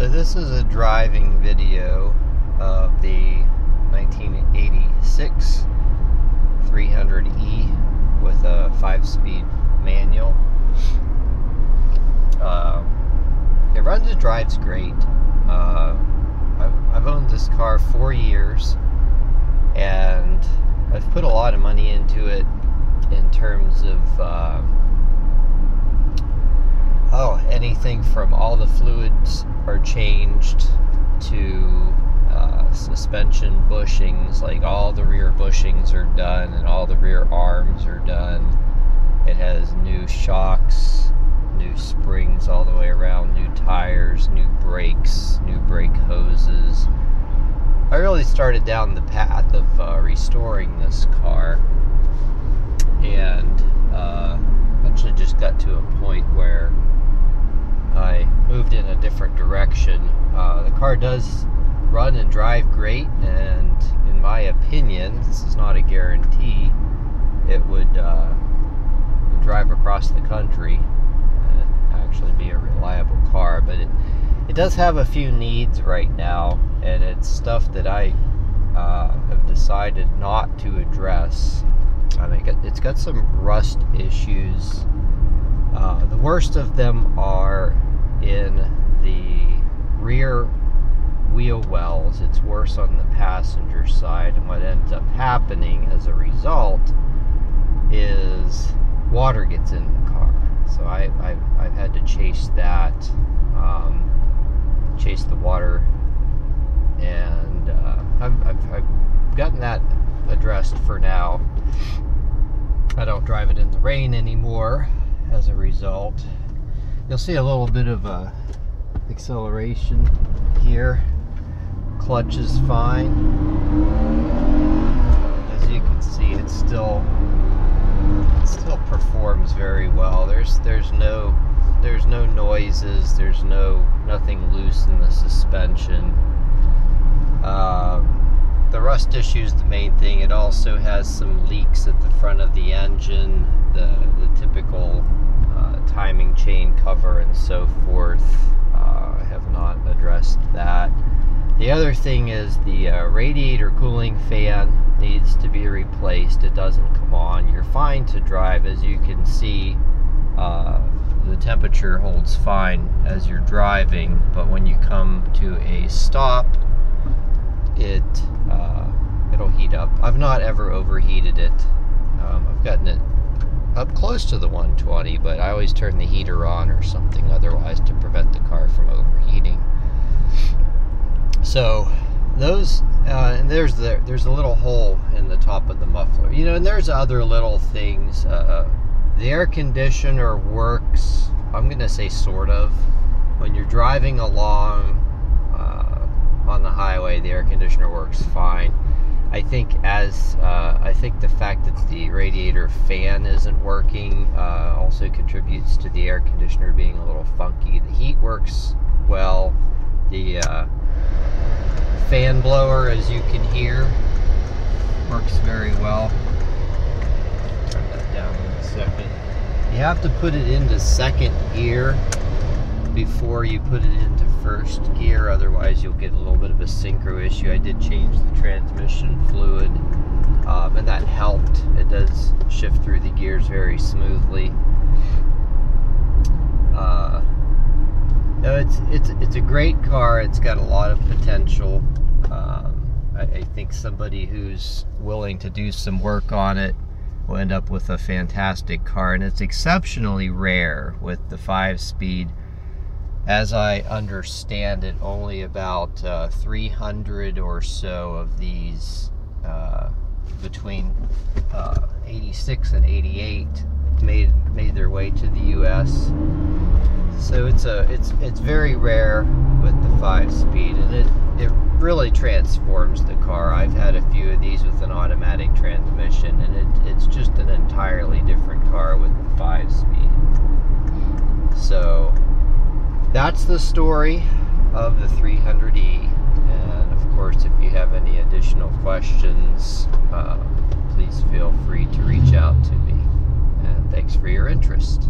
So this is a driving video of the 1986 300E with a 5-speed manual. It runs and drives great. I've owned this car 4 years, and I've put a lot of money into it in terms of anything from all the fluids are changed to suspension bushings, like all the rear bushings are done and all the rear arms are done. It has new shocks, new springs all the way around, new tires, new brakes, new brake hoses. I really started down the path of restoring this car, and eventually just got to a point where I moved in a different direction. The car does run and drive great, and in my opinion, this is not a guarantee, it would drive across the country and actually be a reliable car. But it does have a few needs right now, and it's stuff that I have decided not to address. I mean, it's got some rust issues. The worst of them are in the rear wheel wells. It's worse on the passenger side, and what ends up happening as a result is water gets in the car. So I've had to chase that, chase the water, and I've gotten that addressed for now. I don't drive it in the rain anymore as a result. You'll see a little bit of acceleration here. Clutch is fine. As you can see, it still performs very well. There's no noises. There's nothing loose in the suspension. The rust issue is the main thing. It also has some leaks at the front of the engine, the typical timing chain cover and so forth. I have not addressed that. The other thing is the radiator cooling fan needs to be replaced. It doesn't come on. You're fine to drive. As you can see, the temperature holds fine as you're driving, but when you come to a stop, it'll heat up. I've not ever overheated it. I've gotten it up close to the 120, but I always turn the heater on or something otherwise to prevent the car from overheating. So those, and there's a little hole in the top of the muffler, you know, and there's other little things. The air conditioner works, I'm gonna say sort of. When you're driving along on the highway, the air conditioner works fine. I think the fact that the radiator fan isn't working also contributes to the air conditioner being a little funky. The heat works well. The fan blower, as you can hear, works very well. Turn that down in a second. You have to put it into second gear before you put it into first gear, otherwise you'll get a little bit of a synchro issue. I did change the transmission fluid, and that helped. It does shift through the gears very smoothly. It's a great car. It's got a lot of potential. I think somebody who's willing to do some work on it will end up with a fantastic car, and it's exceptionally rare with the 5-speed. As I understand it, only about 300 or so of these between 86 and 88 made their way to the U.S. So it's very rare with the 5-speed, and it really transforms the car. I've had a few of these with an automatic transmission, and it's just an entirely different car with the 5-speed. So that's the story of the 300E, and of course, if you have any additional questions, please feel free to reach out to me, and thanks for your interest.